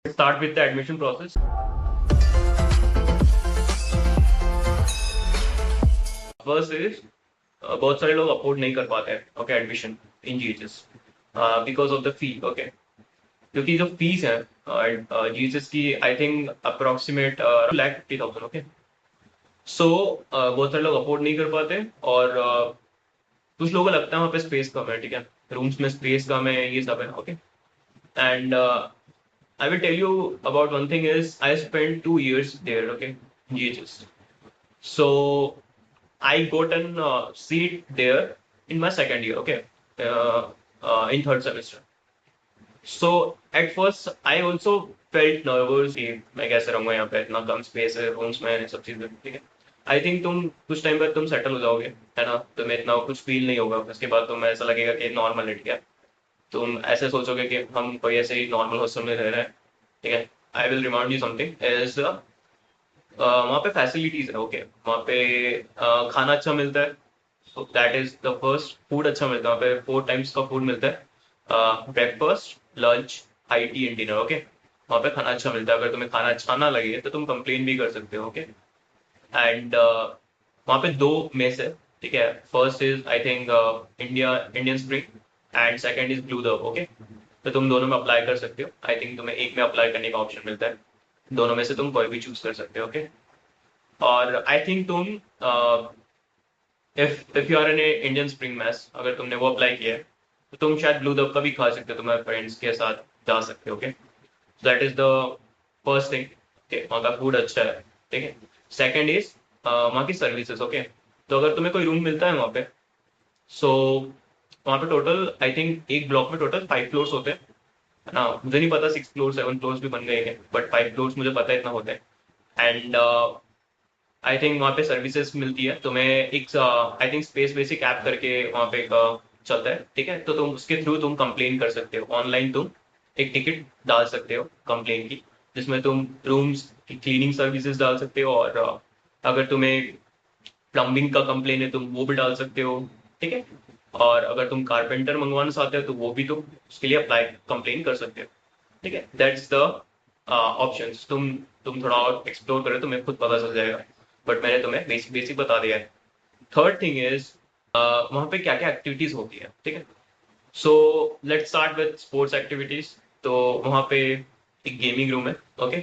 Start with the admission process. First is बहुत सारे लोग अफोर्ड नहीं कर पाते हैं okay admission in GHS because of the fee okay क्योंकि जो फीस है जीएचएस की I think approximate $250,000 okay so बहुत सारे लोग अफोर्ड नहीं कर पाते और कुछ लोगों को लगता है वहाँ पे स्पेस कम है ठीक है रूम्स में स्पेस कम है ये सब है okay and I will tell you about one thing is I spent 2 years there okay GHS so I got an seat there in my second year okay in third semester so at first I also felt nervous कि मैं कैसे रहूंगा यहाँ पे इतना कम space है rooms में सब चीजें ठीक है आई थिंक तुम कुछ टाइम बाद तुम सेटल हो जाओगे है ना तुम्हें इतना कुछ फील नहीं होगा उसके बाद तुम्हें ऐसा लगेगा कि नॉर्मल है ठीक है तुम ऐसे सोचोगे कि हम कोई ऐसे ही नॉर्मल हॉस्टल में रह रहे हैं ठीक है I will remind you something is वहाँ पे फैसिलिटीज है ओके वहाँ पे खाना अच्छा मिलता है तो that is the first food अच्छा मिलता है वहाँ पे 4 टाइम्स का फूड मिलता है breakfast lunch high tea and dinner okay वहाँ पे खाना अच्छा मिलता है अगर तुम्हें खाना अच्छा ना लगे तो तुम कंप्लेन भी कर सकते हो ओके एंड वहाँ पे 2 मेस है ठीक है first is I think Indian spring and second is blue दब ओके तो तुम दोनों में अप्लाई कर सकते हो आई थिंक तुम्हें एक में अप्लाई करने का ऑप्शन मिलता है दोनों में से तुम कोई भी चूज कर सकते हो ओके और आई थिंक तुम if you are an Indian spring mess अगर तुमने वो अप्लाई किया है तो तुम शायद ब्लू दब का भी खा सकते हो तुम्हारे फ्रेंड्स के साथ जा सकते हो okay that is the first thing okay वहाँ का फूड अच्छा है ठीक है सेकंड इज वहाँ की सर्विसेज ओके तो अगर तुम्हें कोई रूम मिलता है वहाँ पे सो वहाँ पे टोटल आई थिंक एक ब्लॉक में टोटल 5 फ्लोर्स होते हैं है ना मुझे नहीं पता 6 फ्लोर 7 फ्लोर्स भी बन गए हैं बट 5 फ्लोर्स मुझे पता है इतना होता है एंड आई थिंक वहाँ पे सर्विसेज मिलती है तुम्हें एक I think space basic app करके वहाँ पे चलता है ठीक है तो तुम उसके थ्रू तुम कंप्लेन कर सकते हो ऑनलाइन तुम एक टिकट डाल सकते हो कंप्लेन की जिसमें तुम रूम्स की क्लीनिंग सर्विसेज डाल सकते हो और अगर तुम्हें प्लम्बिंग का कंप्लेन है तुम वो भी डाल सकते हो ठीक है और अगर तुम कारपेंटर मंगवाना चाहते हो तो वो भी तुम उसके लिए अप्लाई कंप्लेन कर सकते हो ठीक है दैट्स द ऑप्शंस तुम थोड़ा और एक्सप्लोर करो तुम्हें खुद पता चल जाएगा बट मैंने तुम्हें बेसिक बेसिक बता दिया है थर्ड थिंग इज वहाँ पे क्या क्या एक्टिविटीज होती है ठीक है so let's start with sports activities तो वहाँ पे एक गेमिंग रूम है ओके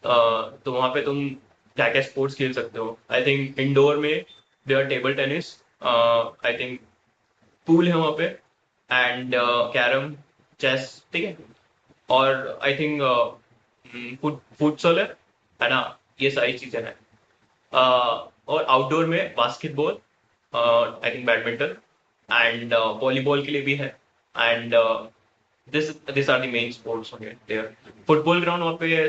तो वहाँ पे तुम क्या क्या स्पोर्ट्स खेल सकते हो आई थिंक इंडोर में there table tennis I think pool है वहाँ पे एंड कैरम चेस ठीक है और आई थिंक फुटसॉल है ना ये सारी चीजें हैं और आउटडोर में basketball I think badminton and volleyball के लिए भी है and this are the main sports there football ground वहाँ पे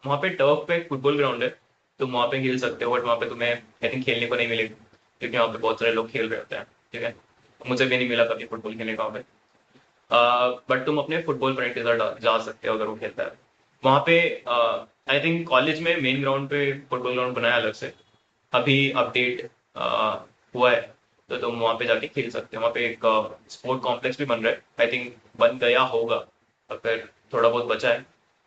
वहाँ पे टर्फ पे फुटबॉल ग्राउंड है तुम वहाँ पे खेल सकते हो बट वहाँ पे तुम्हें आई थिंक खेलने को नहीं मिलेगा क्योंकि वहाँ पे बहुत सारे लोग खेल रहे होते हैं ठीक है मुझे भी नहीं मिला कभी फुटबॉल खेलने का वहाँ पे बट तुम अपने फुटबॉल फ्रेंड के साथ जा सकते हो अगर वो खेलता है वहाँ पे आई थिंक कॉलेज में मेन ग्राउंड पे फुटबॉल ग्राउंड बनाया अलग से अभी अपडेट हुआ है तो तुम वहाँ पे जाके खेल सकते हो वहाँ पे एक स्पोर्ट कॉम्प्लेक्स भी बन रहा है आई थिंक बन गया होगा अगर थोड़ा बहुत बचा है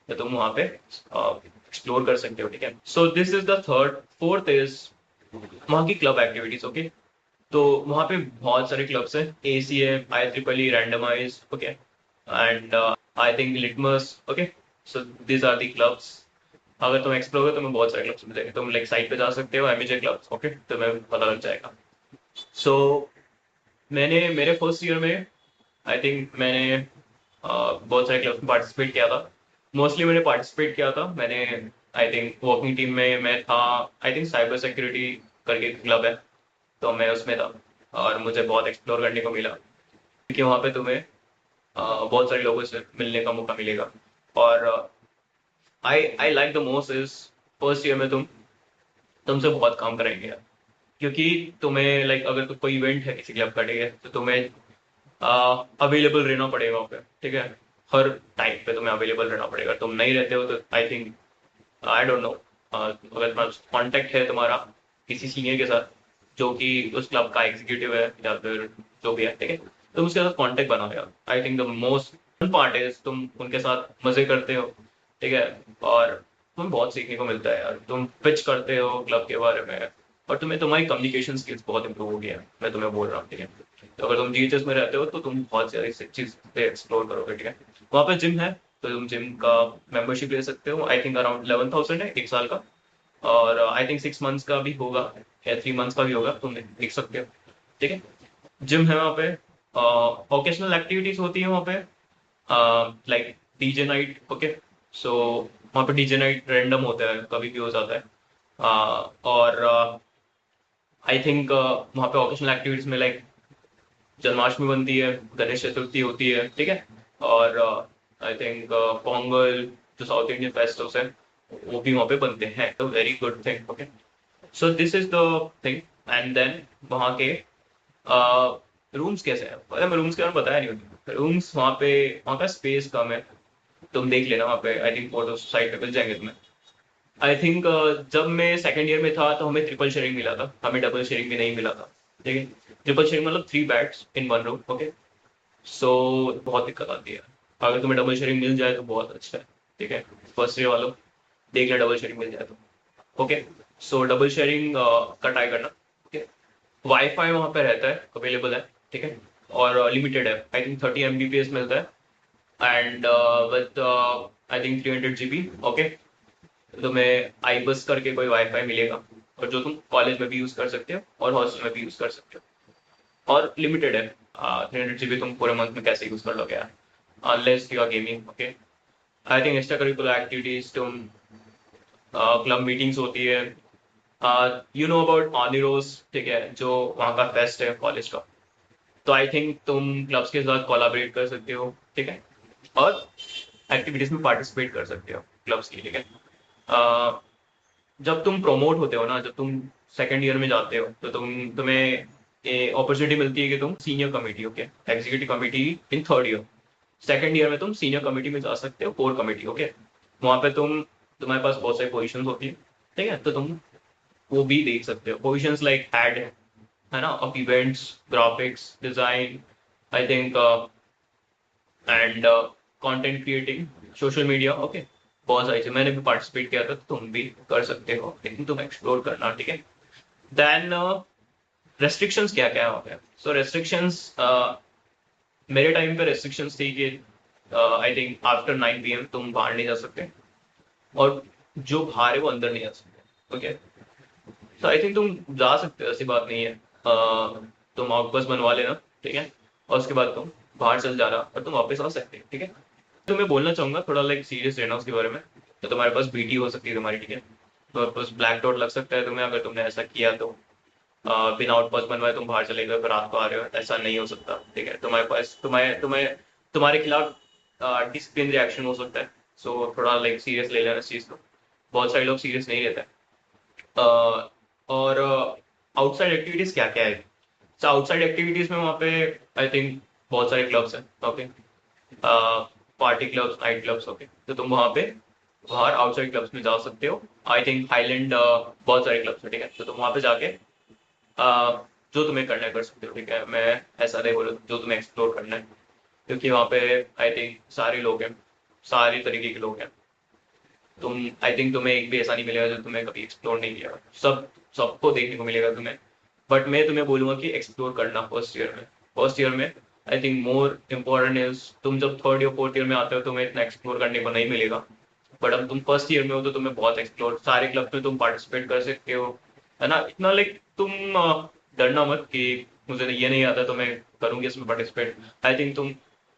तो तुम वहाँ पे एक्सप्लोर कर सकते हो ठीक है सो this is the third fourth is वहाँ की क्लब एक्टिविटीज ओके तो वहाँ पे बहुत सारे क्लब्स हैं ACM IEEE randomize okay and I think Litmus okay so this are the clubs अगर तुम एक्सप्लोर करो तुम्हें बहुत सारे क्लब्स मिलेंगे तुम लाइक साइट पे जा सकते हो MJ क्लब्स ओके तुम्हें पता लग जाएगा सो मैंने मेरे फर्स्ट ईयर में आई थिंक मैंने बहुत सारे क्लब्स में पार्टिसिपेट किया था मोस्टली मैंने पार्टिसिपेट किया था मैंने आई थिंक वर्किंग टीम में मैं था आई थिंक साइबर सिक्योरिटी करके क्लब है तो मैं उसमें था और मुझे बहुत एक्सप्लोर करने को मिला क्योंकि वहाँ पे तुम्हें बहुत सारे लोगों से मिलने का मौका मिलेगा और I like the most is first year में तुमसे बहुत काम कराएंगे यार क्योंकि तुम्हें लाइक अगर कोई इवेंट है किसी क्लब का ठीक है तो तुम्हें अवेलेबल रहना पड़ेगा वहाँ पे ठीक है हर टाइम पे तुम्हें अवेलेबल रहना पड़ेगा तुम नहीं रहते हो तो I think I don't know अगर कॉन्टेक्ट है तुम्हारा किसी सीनियर के साथ जो कि उस क्लब का एग्जीक्यूटिव है या फिर जो भी है ठीक है तुम उसके साथ कांटेक्ट बनाओ यार I think the most part is तुम उनके साथ मजे करते हो ठीक है। और तुम्हें बहुत सीखने को मिलता है यार, तुम पिच करते हो क्लब के बारे में, और तुम्हें तुम्हारी कम्युनिकेशन स्किल्स बहुत इंप्रूव हो गया है, मैं तुम्हें बोल रहा हूँ, ठीक है। तो अगर तुम जीएचएस में रहते हो तो तुम बहुत सारी चीज एक्सप्लोर करोगे, ठीक है। वहाँ पे जिम है, तो तुम जिम का मेंबरशिप ले सकते हो, आई थिंक अराउंड 11,000 है 1 साल का। और आई थिंक 6 मंथ्स का भी होगा या 3 मंथ्स का भी होगा, तुम देख सकते हो, ठीक है। जिम है वहाँ पे, ओकेशनल एक्टिविटीज होती है वहाँ पे, लाइक डीजे नाइट, ओके। सो वहाँ पे डीजे नाइट रैंडम होता है, कभी भी हो जाता है। और आई थिंक वहाँ पे ओकेशनल एक्टिविटीज में लाइक जन्माष्टमी बनती है, गणेश चतुर्थी होती है, ठीक है। और आई थिंक पोंगल, जो साउथ इंडियन फेस्टिवल्स है, वो भी वहाँ पे बनते हैं, तो very good thing, okay. So this is the thing. And then वहाँ के रूम्स कैसे हैं, पता है, मैं रूम्स के बारे में बताया नहीं। रूम्स वहाँ पे, वहाँ का स्पेस कम है, तुम देख लेना वहाँ पे, आई थिंक फोटो साइट पे मिल जाएंगे तुम्हें। आई थिंक जब मैं सेकंड ईयर में था तो हमें ट्रिपल शेयरिंग मिला था, हमें डबल शेयरिंग भी नहीं मिला था, ठीक है। ट्रिपल शेयरिंग मतलब 3 बेड्स इन 1 रूम, ओके। सो बहुत दिक्कत आती है, अगर तुम्हें डबल शेयरिंग मिल जाए तो बहुत अच्छा है, ठीक है। फर्स्ट ईयर वालों, देख लें डबल शेयरिंग मिल जाए तो, ओके। सो डबल शेयरिंग का ट्राई करना, ओके। वाईफाई वहाँ पे रहता है, अवेलेबल है, ठीक है। और लिमिटेड है, आई थिंक 30 Mbps मिलता है, and with I think 300 GB, okay. तुम्हें आई बस करके कोई वाईफाई मिलेगा, और जो तुम कॉलेज में भी यूज कर सकते हो और हॉस्टल में भी यूज कर सकते हो, और लिमिटेड है। 300 GB तुम पूरे मंथ में कैसे यूज कर लोगे यार, unless you are gaming, okay. I think extra curricular activities, तुम क्लब मीटिंग्स होती है, यू नो अबाउट ऑनिरोस, ठीक है, जो वहाँ का फेस्ट है कॉलेज का। तो आई थिंक तुम क्लब्स के साथ कोलाबरेट कर सकते हो, ठीक है, और एक्टिविटीज में पार्टिसिपेट कर सकते हो क्लब्स की, ठीक है। अ, जब तुम प्रोमोट होते हो ना, जब तुम सेकंड ईयर में जाते हो, तो तुम्हें ये अपॉर्चुनिटी मिलती है कि तुम senior committee, okay, executive committee in third year. Second year में तुम सीनियर कमेटी में जा सकते हो, कोर कमेटी, ओके। वहाँ पे तुम्हारे पास बहुत सारी पोजीशंस होती है, ठीक है, तो तुम वो भी देख सकते हो, पोजीशंस लाइक हेड है ना, of events, graphics design, I think, and content creating, social media, okay. बहुत सारी चीज़ मैंने भी पार्टिसिपेट किया था, तो तुम भी कर सकते हो, लेकिन तुम एक्सप्लोर करना, ठीक है। देन रेस्ट्रिक्शंस क्या क्या है वहाँ पे, सो रेस्ट्रिक्शंस, मेरे टाइम पे रेस्ट्रिक्शंस थी कि आई थिंक आफ्टर 9 PM तुम बाहर नहीं जा सकते, और जो बाहर है वो अंदर नहीं आ सकते, ओके। तो आई थिंक तुम जा सकते हो, ऐसी बात नहीं है। तुम आउटबस बनवा लेना, ठीक है, और उसके बाद तुम बाहर चल जाना और तुम वापस आ सकते हो, ठीक है। तो मैं बोलना चाहूंगा थोड़ा लाइक सीरियस रहना उसके बारे में। तो तुम्हारे पास बीटी हो सकती है तुम्हारी, ठीक है, तुम्हारे पास ब्लैक डॉट लग सकता है तुम्हें, अगर तुमने ऐसा किया तो। बिना आउटपास बनवाए तुम बाहर चले गए फिर रात को आ रहे हो, ऐसा नहीं हो सकता, ठीक है। तुम्हारे पास तुम्हें तुम्हें तुम्हारे खिलाफ डिसिप्लिन रिएक्शन हो सकता है। सो थोड़ा लाइक सीरियस ले लेना इस चीज़ को, बहुत सारे लोग सीरियस नहीं रहते हैं। और आउटसाइड एक्टिविटीज क्या क्या है, आउटसाइड एक्टिविटीज में वहाँ पे आई थिंक बहुत सारे क्लब्स हैं, okay. Party clubs, night clubs, okay. तो तुम वहाँ पे बाहर आउटसाइड क्लब्स में जा सकते हो, आई थिंक हाईलैंड, बहुत सारे क्लब्स हैं, ठीक है। तो तुम वहाँ पे जाके जो तुम्हें करना है कर सकते हो, ठीक है। मैं ऐसा नहीं बोलूँ, जो तुम्हें एक्सप्लोर करना है, क्योंकि वहाँ पे आई थिंक सारे लोग हैं, सारे तरीके के लोग हैं। तुम आई थिंक तुम्हें एक भी ऐसा नहीं मिलेगा जो तुम्हें कभी एक्सप्लोर नहीं किया, सब सबको देखने को मिलेगा तुम्हें। बट मैं तुम्हें बोलूंगा कि एक्सप्लोर करना फर्स्ट ईयर में, फर्स्ट ईयर में I think more important is, तुम जब थर्ड या फोर्थ ईयर में आते हो तुम्हें इतना एक्सप्लोर करने को नहीं मिलेगा। बट अब तुम फर्स्ट ईयर में हो तो तुम्हें बहुत एक्सप्लोर, सारे क्लब में तुम पार्टिसिपेट कर सकते हो, है ना। इतना लाइक तुम डरना मत कि मुझे ये नहीं आता तो मैं करूंगी इसमें पार्टिसिपेट। आई थिंक तुम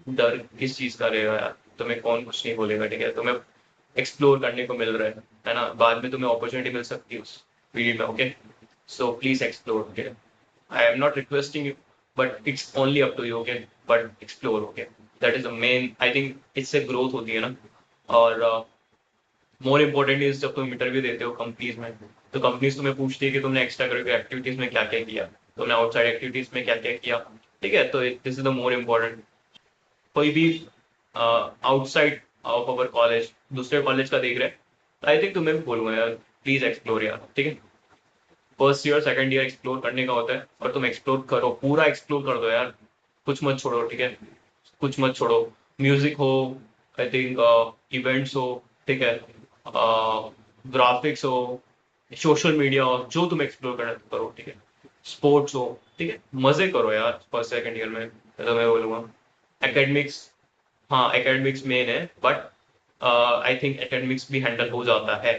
डर किस चीज का रहेगा यार, तुम्हें कौन कुछ नहीं बोलेगा, ठीक है। तुम्हें एक्सप्लोर करने को मिल रहा है ना, बाद में तुम्हें अपॉर्चुनिटी मिल सकती है उस पीरियड में, okay. So please explore, okay. I am not requesting you, but it's only up to you, okay. But explore, okay, that is the main, I think इससे ग्रोथ होती है ना। और मोर इम्पोर्टेंट इज जब तुम interview देते हो companies में, तो कंपनीज तुम्हें पूछती है कि तुमने एक्स्ट्रा करिकुलर एक्टिविटीज में क्या क्या किया, तुमने आउटसाइड एक्टिविटीज में क्या क्या किया, ठीक है। तो this is the more important. कोई भी आउटसाइड ऑफ अवर कॉलेज दूसरे कॉलेज का देख रहे हैं, तो आई थिंक तुम्हें भी बोलूंगा यार, प्लीज एक्सप्लोर यार, ठीक है। First year second year explore करने का होता है, और तुम एक्सप्लोर करो, पूरा एक्सप्लोर कर दो यार, कुछ मत छोड़ो, ठीक है, कुछ मत छोड़ो। म्यूजिक हो, आई थिंक इवेंट्स हो, ठीक है, ग्राफिक्स हो, सोशल मीडिया हो, जो तुम एक्सप्लोर करना करो, ठीक है, स्पोर्ट्स हो, ठीक है, मजे करो यार फर्स्ट सेकंड ईयर में, तो मैं बोलूँगा एकेडमिक्स, हाँ एकेडमिक्स मेन है, बट आई थिंक एकेडमिक्स भी हैंडल हो जाता है,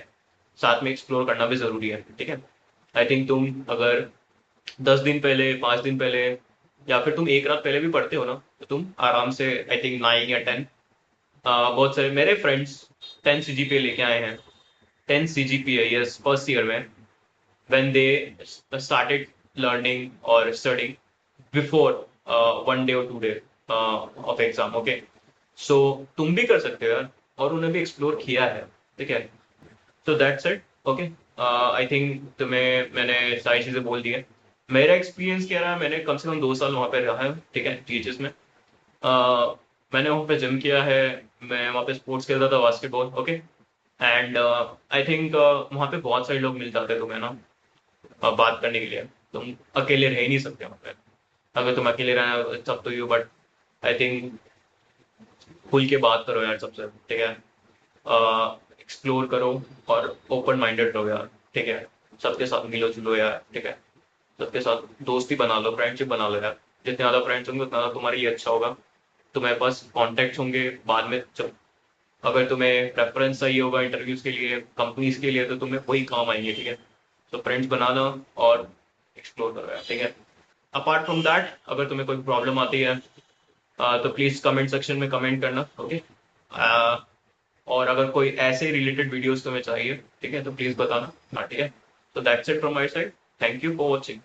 साथ में एक्सप्लोर करना भी जरूरी है, ठीक है। आई थिंक तुम अगर 10 दिन पहले, 5 दिन पहले, या फिर तुम एक रात पहले भी पढ़ते हो ना, तो तुम आराम से आई थिंक 9 या 10, बहुत सारे मेरे फ्रेंड्स 10 CGPA लेके आए हैं, 10 CGPA यस फर्स्ट ईयर में, when they started learning or studying before 1 day or 2 day of exam, okay, so तुम भी कर सकते हो यार, और उन्हें भी एक्सप्लोर किया है, ठीक है। तो that's it, okay. I think तुम्हें मैंने सारी चीजें बोल दी है। मेरा एक्सपीरियंस क्या रहा, मैंने कम से कम 2 साल वहाँ पे रहा है, ठीक है, टीचर्स में। मैंने वहाँ पे जिम किया है, मैं वहाँ पे स्पोर्ट्स खेलता था basketball, okay. And I think वहाँ पे बहुत सारे लोग मिल जाते हैं तुम्हें ना, बात करने के लिए, तुम अकेले रह ही नहीं सकते वहाँ पे। अगर तुम अकेले रहे तब तो यू, बट आई थिंक खुल के बात करो यार सबसे, ठीक है, एक्सप्लोर करो और ओपन माइंडेड रहो यार, ठीक है, सबके साथ मिलो जुलो यार, ठीक है, सबके साथ दोस्ती बना लो, फ्रेंडशिप बना लो यार, जितने ज़्यादा फ्रेंड्स होंगे उतना ज़्यादा तुम्हारे लिए अच्छा होगा, तुम्हारे पास कॉन्टेक्ट होंगे बाद में, जब अगर तुम्हें प्रेफरेंस चाहिए होगा इंटरव्यूज के लिए, कंपनीज के लिए, तो तुम्हें वही काम आएंगे, ठीक है। तो फ्रेंड्स बनाना और एक्सप्लोर करो यार, ठीक है। अपार्ट फ्रॉम दैट, अगर तुम्हें कोई प्रॉब्लम आती है, तो प्लीज कमेंट सेक्शन में कमेंट करना, ओके। और अगर कोई ऐसे रिलेटेड वीडियोस तुम्हें चाहिए, ठीक है, तो प्लीज बताना, हाँ ठीक है। तो that's it from my side, thank you for watching.